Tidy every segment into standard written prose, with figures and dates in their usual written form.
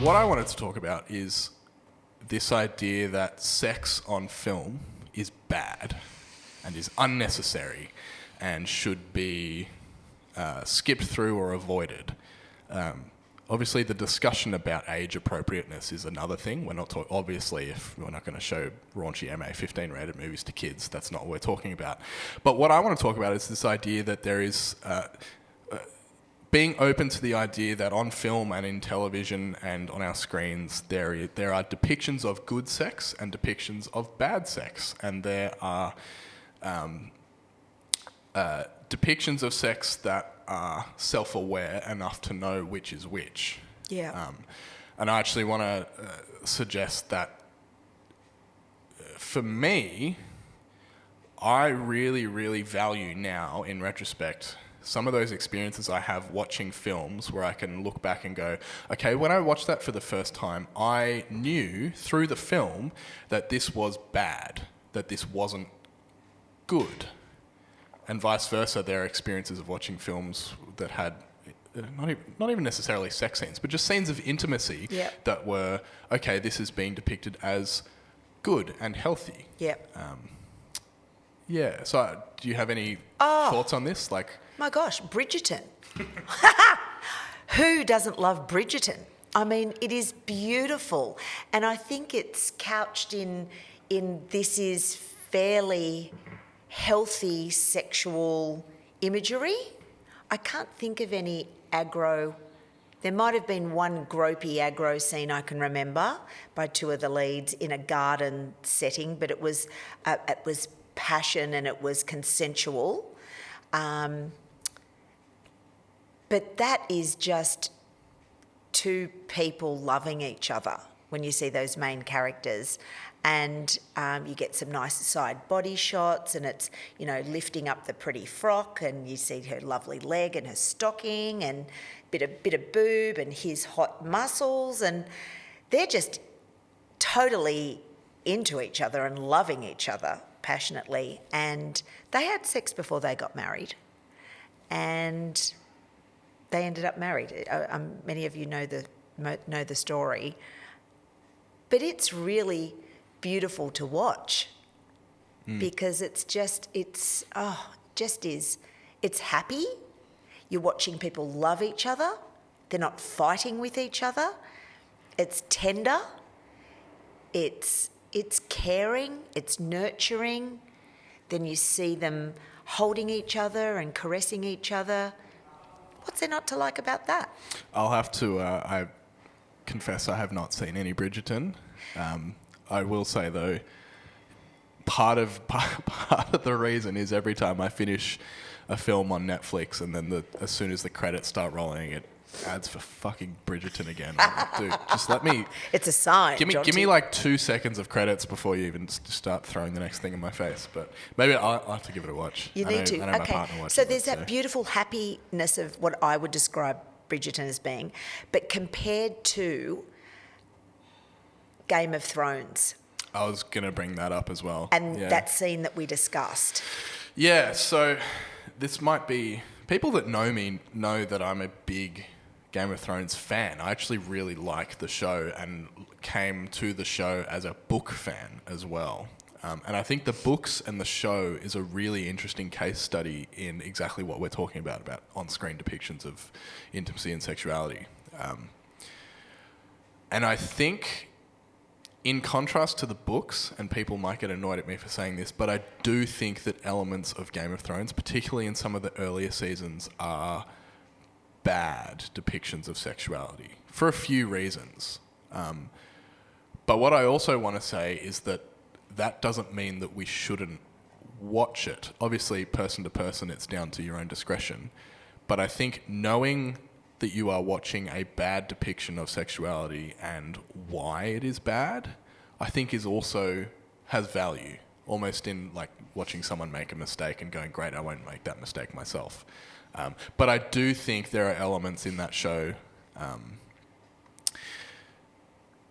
What I wanted to talk about is this idea that sex on film is bad and is unnecessary and should be skipped through or avoided. Obviously, the discussion about age appropriateness is another thing. We're not obviously, if we're not going to show raunchy MA-15 rated movies to kids, that's not what we're talking about. But what I want to talk about is this idea that there is being open to the idea that on film and in television and on our screens, there are depictions of good sex and depictions of bad sex, and there are depictions of sex that are self-aware enough to know which is which. Yeah. And I actually want to suggest that for me, I really, really value now, in retrospect, some of those experiences I have watching films where I can look back and go, okay, when I watched that for the first time, I knew through the film that this was bad, that this wasn't good. And vice versa, there are experiences of watching films that had not even necessarily sex scenes, but just scenes of intimacy that were, okay, this is being depicted as good and healthy. Yep. Yeah. So do you have any thoughts on this? My gosh, Bridgerton. Who doesn't love Bridgerton? I mean, it is beautiful. And I think it's couched in this is fairly healthy sexual imagery. I can't think of any aggro. There might have been one gropey aggro scene I can remember by two of the leads in a garden setting, but it was passion and it was consensual. But that is just two people loving each other when you see those main characters. And you get some nice side body shots and it's, lifting up the pretty frock and you see her lovely leg and her stocking and bit of boob and his hot muscles, and they're just totally into each other and loving each other passionately. And they had sex before they got married and they ended up married. Many of you know the story. But it's really beautiful to watch because it's happy. You're watching people love each other. They're not fighting with each other. It's tender. It's caring. It's nurturing. Then you see them holding each other and caressing each other. What's there not to like about that? I'll have to, I confess I have not seen any Bridgerton. I will say though, part of the reason is every time I finish a film on Netflix and then as soon as the credits start rolling, it adds for fucking Bridgerton again. I'm like, dude, just let me... It's a sign, Give me like 2 seconds of credits before you even start throwing the next thing in my face. But maybe I'll have to give it a watch. You need to. I know okay. my partner watches so there's it, that beautiful happiness of what I would describe Bridgerton as being, but compared to Game of Thrones. I was going to bring that up as well. And that scene that we discussed. Yeah, so this might be... People that know me know that I'm a big Game of Thrones fan. I actually really like the show and came to the show as a book fan as well. And I think the books and the show is a really interesting case study in exactly what we're talking about on-screen depictions of intimacy and sexuality. And I think... In contrast to the books, and people might get annoyed at me for saying this, but I do think that elements of Game of Thrones, particularly in some of the earlier seasons, are bad depictions of sexuality for a few reasons. But what I also want to say is that doesn't mean that we shouldn't watch it. Obviously, person to person, it's down to your own discretion. But I think knowing that you are watching a bad depiction of sexuality and why it is bad, I think has value, almost in like watching someone make a mistake and going, great, I won't make that mistake myself. But I do think there are elements in that show. I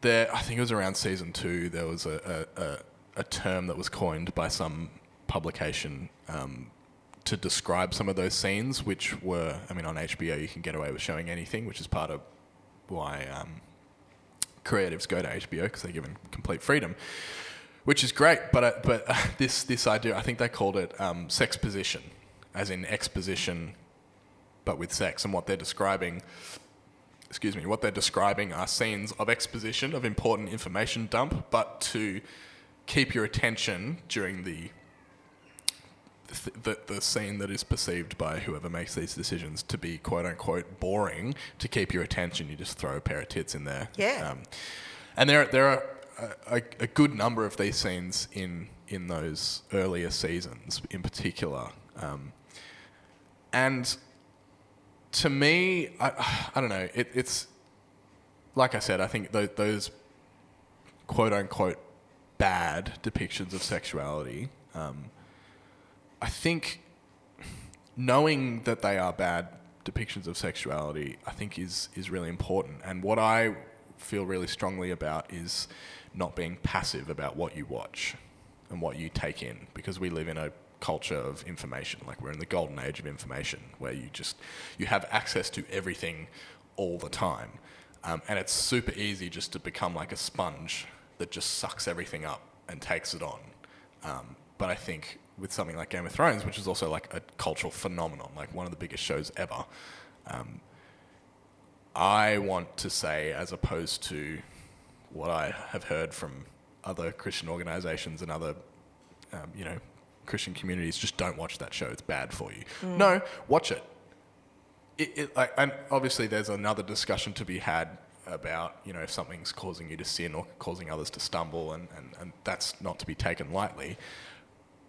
think it was around season 2, there was a term that was coined by some publication to describe some of those scenes, which were, on HBO you can get away with showing anything, which is part of why creatives go to HBO because they're given complete freedom, which is great. But this idea, I think they called it sexposition, as in exposition, but with sex. And what they're describing, are scenes of exposition, of important information dump, but to keep your attention during the scene that is perceived by whoever makes these decisions to be quote unquote boring. To keep your attention, you just throw a pair of tits in there. Yeah. And there are a good number of these scenes in those earlier seasons, in particular. And to me, I don't know. It's like I said. I think those quote unquote bad depictions of sexuality. I think knowing that they are bad depictions of sexuality, I think is really important. And what I feel really strongly about is not being passive about what you watch and what you take in, because we live in a culture of information. Like, we're in the golden age of information, where you have access to everything all the time. And it's super easy just to become like a sponge that just sucks everything up and takes it on. But I think with something like Game of Thrones, which is also like a cultural phenomenon, like one of the biggest shows ever, I want to say, as opposed to what I have heard from other Christian organisations and other, Christian communities, just don't watch that show, it's bad for you. No, watch it. And obviously there's another discussion to be had about, if something's causing you to sin or causing others to stumble, and that's not to be taken lightly.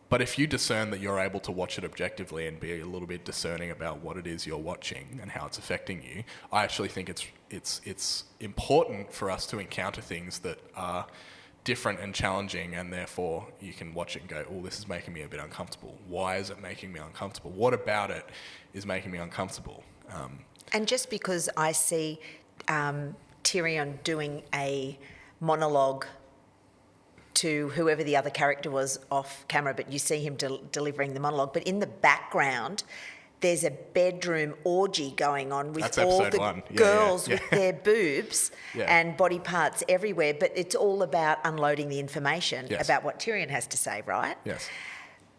But if you discern that you're able to watch it objectively and be a little bit discerning about what it is you're watching and how it's affecting you, I actually think it's important for us to encounter things that are different and challenging, and therefore you can watch it and go, oh, this is making me a bit uncomfortable. Why is it making me uncomfortable? What about it is making me uncomfortable? And just because I see Tyrion doing a monologue to whoever the other character was off camera, but you see him delivering the monologue. But in the background, there's a bedroom orgy going on with all the girls with their boobs and body parts everywhere. But it's all about unloading the information about what Tyrion has to say, right? Yes.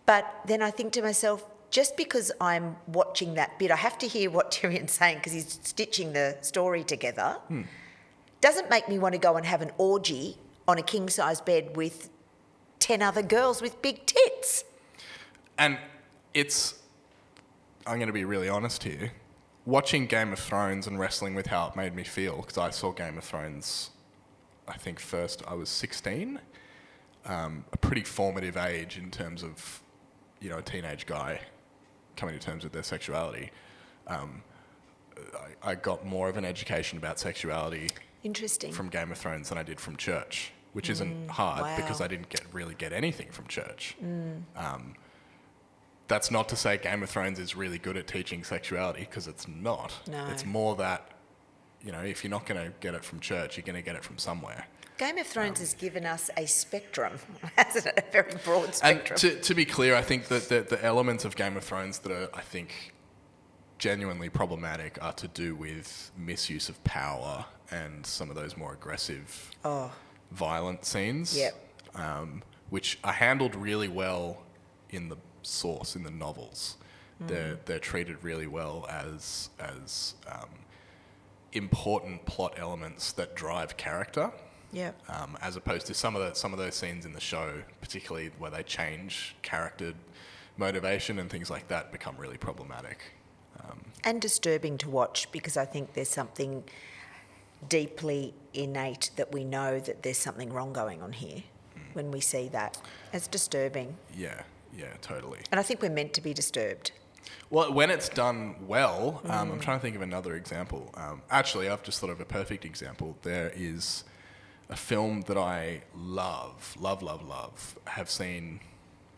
But then I think to myself, just because I'm watching that bit, I have to hear what Tyrion's saying because he's stitching the story together. Doesn't make me want to go and have an orgy on a king-size bed with 10 other girls with big tits. And I'm going to be really honest here, watching Game of Thrones and wrestling with how it made me feel, because I saw Game of Thrones, I think first I was 16, a pretty formative age in terms of, a teenage guy coming to terms with their sexuality. I got more of an education about sexuality from Game of Thrones than I did from church, which isn't hard because I didn't really get anything from church. That's not to say Game of Thrones is really good at teaching sexuality, because it's not. No. It's more that, if you're not going to get it from church, you're going to get it from somewhere. Game of Thrones has given us a spectrum, hasn't it? A very broad spectrum. And to be clear, I think that the elements of Game of Thrones that are, I think, genuinely problematic are to do with misuse of power and some of those more aggressive, violent scenes, which are handled really well in the source, in the novels. They're treated really well as important plot elements that drive character. As opposed to some of those scenes in the show, particularly where they change character motivation and things like that, become really problematic. And disturbing to watch, because I think there's something deeply innate that we know that there's something wrong going on here when we see that. It's disturbing. Yeah, totally. And I think we're meant to be disturbed. Well, when it's done well, I'm trying to think of another example. Actually, I've just thought of a perfect example. There is a film that I love, have seen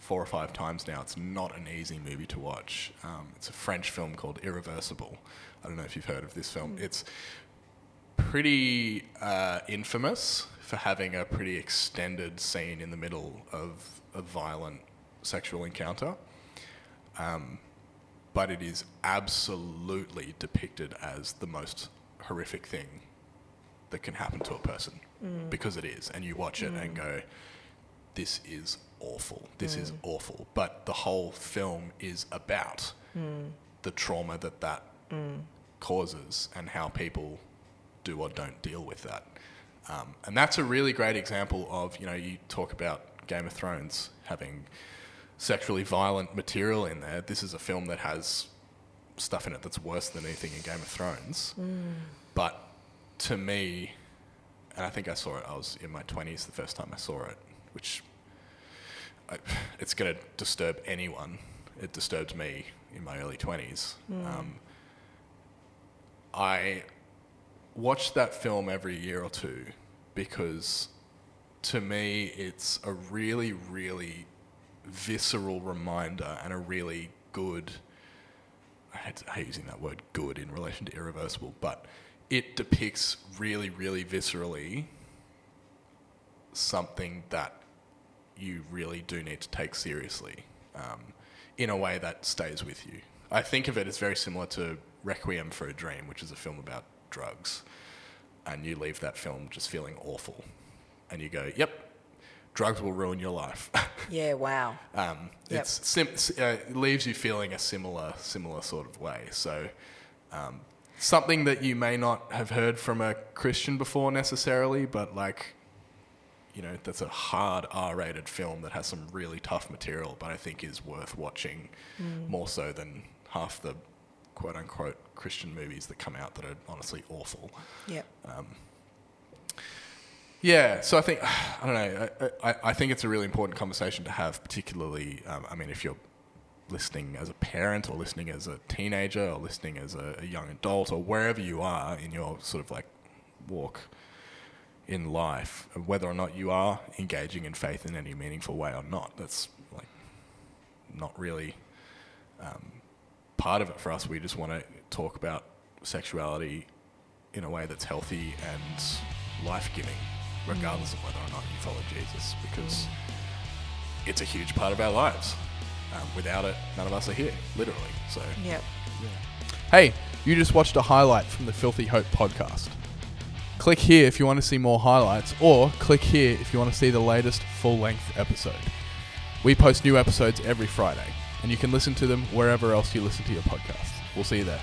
4 or 5 times now. It's not an easy movie to watch. It's a French film called Irreversible. I don't know if you've heard of this film. It's pretty infamous for having a pretty extended scene in the middle of a violent sexual encounter. But it is absolutely depicted as the most horrific thing that can happen to a person, because it is. And you watch it and go, this is awful. This is awful. But the whole film is about the trauma that causes and how people do or don't deal with that. And that's a really great example of, you talk about Game of Thrones having sexually violent material in there. This is a film that has stuff in it that's worse than anything in Game of Thrones. But to me, and I think I saw it, I was in my 20s the first time I saw it, which it's going to disturb anyone. It disturbed me in my early 20s. I watch that film every year or two because to me it's a really, really visceral reminder and a really good, I hate using that word good in relation to Irreversible, but it depicts really, really viscerally something that you really do need to take seriously in a way that stays with you. I think of it as very similar to Requiem for a Dream, which is a film about drugs, and you leave that film just feeling awful, and you go, "Yep, drugs will ruin your life." Yeah, wow. It leaves you feeling a similar sort of way. So, something that you may not have heard from a Christian before necessarily, but that's a hard R-rated film that has some really tough material, but I think is worth watching more so than half the quote-unquote Christian movies that come out that are honestly awful. Yep. So I think, I don't know, I think it's a really important conversation to have, particularly, if you're listening as a parent or listening as a teenager or listening as a young adult or wherever you are in your sort of walk in life, whether or not you are engaging in faith in any meaningful way or not. That's not really part of it for us. We just want to talk about sexuality in a way that's healthy and life-giving, regardless of whether or not you follow Jesus, because it's a huge part of our lives. Without it, none of us are here, literally. So, Yep. Hey, you just watched a highlight from the Filthy Hope podcast. Click here if you want to see more highlights, or click here if you want to see the latest full-length episode. We post new episodes every Friday, and you can listen to them wherever else you listen to your podcasts. We'll see you there.